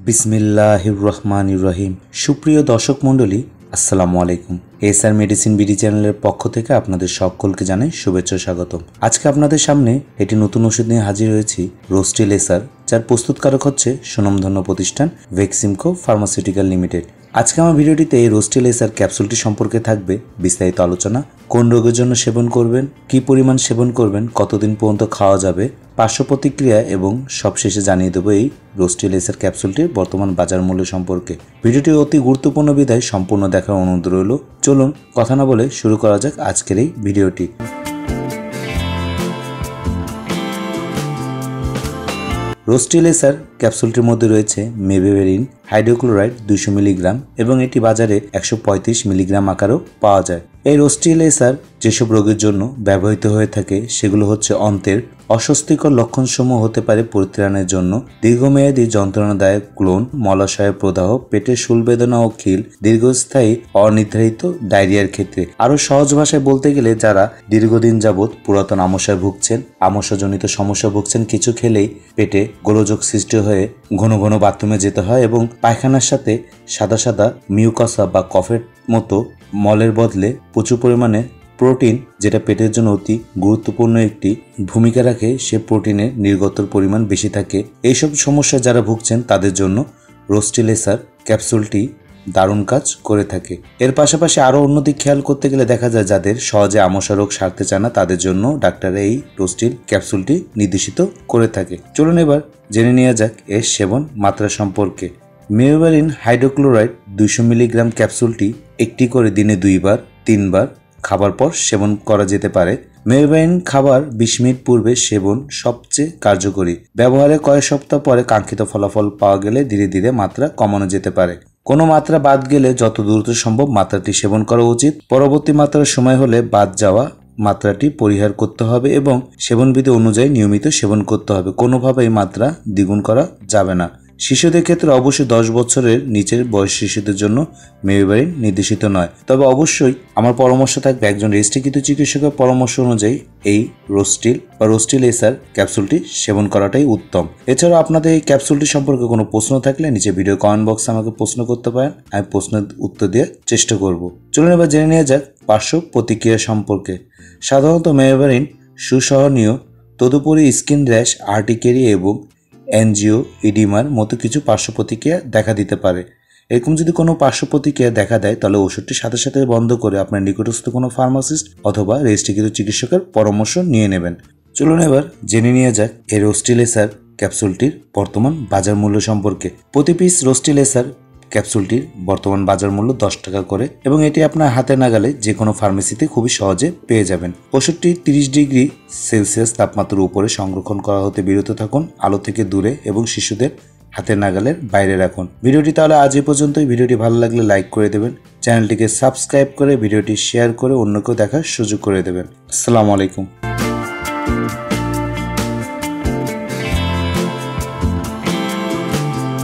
বিসমিল্লাহির রহমানির রহিম। সুপ্রিয় দর্শক মণ্ডলী, আসসালামু আলাইকুম। এসআর মেডিসিন বিডি চ্যানেলের পক্ষ থেকে আপনাদের সকলকে জানাই শুভেচ্ছা স্বাগতম। আজকে আপনাদের সামনে একটি নতুন ওষুধ নিয়ে হাজির হয়েছি, রোস্টিল এসআর, যার প্রস্তুতকারক হচ্ছে সুনামধন্য প্রতিষ্ঠান ভেক্সিমকো ফার্মাসিউটিক্যাল লিমিটেড। আজকে আমার ভিডিওটিতে এই রোস্টিল এসআর ক্যাপসুলটি সম্পর্কে থাকবে বিস্তারিত আলোচনা। কোন রোগের জন্য সেবন করবেন, কি পরিমাণ সেবন করবেন, কতদিন পর্যন্ত খাওয়া যাবে, পার্শ্ব প্রতিক্রিয়া এবং সবশেষে জানিয়ে দেবো এই রোস্টিল এসআর ক্যাপসুলটির বর্তমান বাজার মূল্য সম্পর্কে। ভিডিওটি অতি গুরুত্বপূর্ণ বিধায় সম্পূর্ণ দেখার অনুরোধ রইল। চলুন কথা না বলে শুরু করা যাক আজকের এই ভিডিওটি। রোস্টিল এসআর ক্যাপসুলটির মধ্যে রয়েছে মেবেবেরিন হাইড্রোক্লোরাইড 200 মিলিগ্রাম এবং এটি বাজারে 135 মিলিগ্রাম আকারেও পাওয়া যায়। এই রোস্টিল এসআর যেসব রোগের জন্য ব্যবহৃত হয়ে থাকে সেগুলো হচ্ছে অন্ত্রের অস্বস্তিকর লক্ষণসমূহ হতে পারে পরিত্রাণের জন্য, দীর্ঘমেয়াদী যন্ত্রণাদায়ক ক্লোন, মলাশয়ের প্রদাহ, পেটের শুল বেদনা ও খিল, দীর্ঘস্থায়ী অনির্ধারিত ডায়রিয়ার ক্ষেত্রে। আরও সহজ ভাষায় বলতে গেলে যারা দীর্ঘদিন যাবৎ পুরাতন আমশায় ভুগছেন, আমশাজনিত সমস্যা ভুগছেন, কিছু খেলেই পেটে গোলযোগ সৃষ্টি হয়ে ঘন ঘন বাথরুমে যেতে হয় এবং পায়খানার সাথে সাদা সাদা মিউকাসা বা কফের মতো মলের বদলে প্রচুর পরিমাণে প্রোটিন, যেটা পেটের জন্য অতি গুরুত্বপূর্ণ একটি ভূমিকা রাখে, সে প্রোটিনের নির্গতর পরিমাণ বেশি থাকে। এইসব সমস্যা যারা ভুগছেন তাদের জন্য রোস্টিল এসআর ক্যাপসুলটি দারুণ কাজ করে থাকে। এর পাশাপাশি আরও অন্যদিক খেয়াল করতে গেলে দেখা যায় যাদের সহজে আমশা রোগ সারতে চায় না তাদের জন্য ডাক্তাররা এই রোস্টিল ক্যাপসুলটি নির্দেশিত করে থাকে। চলুন এবার জেনে নেওয়া যাক এর সেবন মাত্রা সম্পর্কে। মেবেরিন হাইড্রোক্লোরাইড 200 মিলিগ্রাম ক্যাপসুলটি একটি করে দিনে 2 বার 3 বার খাবার পর সেবন করা যেতে পারে। মেবেরিন খাবার 20 মিনিট পূর্বে সেবন সবচেয়ে কার্যকরী। ব্যবহারে কয়েক সপ্তাহ পরে কাঙ্ক্ষিত ফলাফল পাওয়া গেলে ধীরে ধীরে মাত্রা কমানো যেতে পারে। কোনো মাত্রা বাদ গেলে যত দ্রুত সম্ভব মাত্রাটি সেবন করা উচিত। পরবর্তী মাত্রার সময় হলে বাদ যাওয়া মাত্রাটি পরিহার করতে হবে এবং সেবনবিধি অনুযায়ী নিয়মিত সেবন করতে হবে। কোনোভাবেই মাত্রা দ্বিগুণ করা যাবে না। শিশুদের ক্ষেত্রে অবশ্যই 10 বছরের নিচের বয়স শিশুদের জন্য মেবেরিন নির্দেশিত নয়। তবে অবশ্যই আমার পরামর্শ থাকবে একজন রেজিস্ট্রিকৃত চিকিৎসকের পরামর্শ অনুযায়ী এই রোস্টিল এসআর ক্যাপসুলটি সেবন করাটাই উত্তম। এছাড়াও আপনাদের এই ক্যাপসুলটি সম্পর্কে কোনো প্রশ্ন থাকলে নিচে ভিডিও কমেন্ট বক্সে আমাকে প্রশ্ন করতে পারেন, আমি প্রশ্নের উত্তর দেওয়ার চেষ্টা করব। চলুন এবার জেনে নেওয়া যাক পার্শ্ব প্রতিক্রিয়া সম্পর্কে। সাধারণত মেবেরিন সুসহনীয়, তদুপরি স্কিন র্যাশ, আর্টিকেরিয়া এবং এনজিও ইডিমার মতো কিছু পার্শ্ব প্রতিক্রিয়া দেখা দিতে পারে। এরকম যদি কোনো পার্শ্ব প্রতিক্রিয়া দেখা দেয় তাহলে ওষুধটি সাথে সাথে বন্ধ করে আপনার নিকটস্থ কোনো ফার্মাসিস্ট অথবা রেজিস্ট্রিকৃত চিকিৎসকের পরামর্শ নিয়ে নেবেন। চলুন এবার জেনে নিয়ে যাক এই রোস্টিল এসআর ক্যাপসুলটির বর্তমান বাজার মূল্য সম্পর্কে। প্রতি পিস রোস্টিল এসআর ক্যাপসুলটির বর্তমান বাজার মূল্য 10 টাকা করে এবং এটি আপনার হাতে নাগালে যে কোনো ফার্মেসিতে খুবই সহজে পেয়ে যাবেন। ওষুধটি 30 ডিগ্রি সেলসিয়াস তাপমাত্রার উপরে সংরক্ষণ করা হতে বিরত থাকুন, আলো থেকে দূরে এবং শিশুদের হাতের নাগালের বাইরে রাখুন। ভিডিওটি তাহলে আজ এই পর্যন্তই। ভিডিওটি ভালো লাগলে লাইক করে দেবেন, চ্যানেলটিকে সাবস্ক্রাইব করে ভিডিওটি শেয়ার করে অন্যকেও দেখার সুযোগ করে দেবেন। আসসালামু আলাইকুম।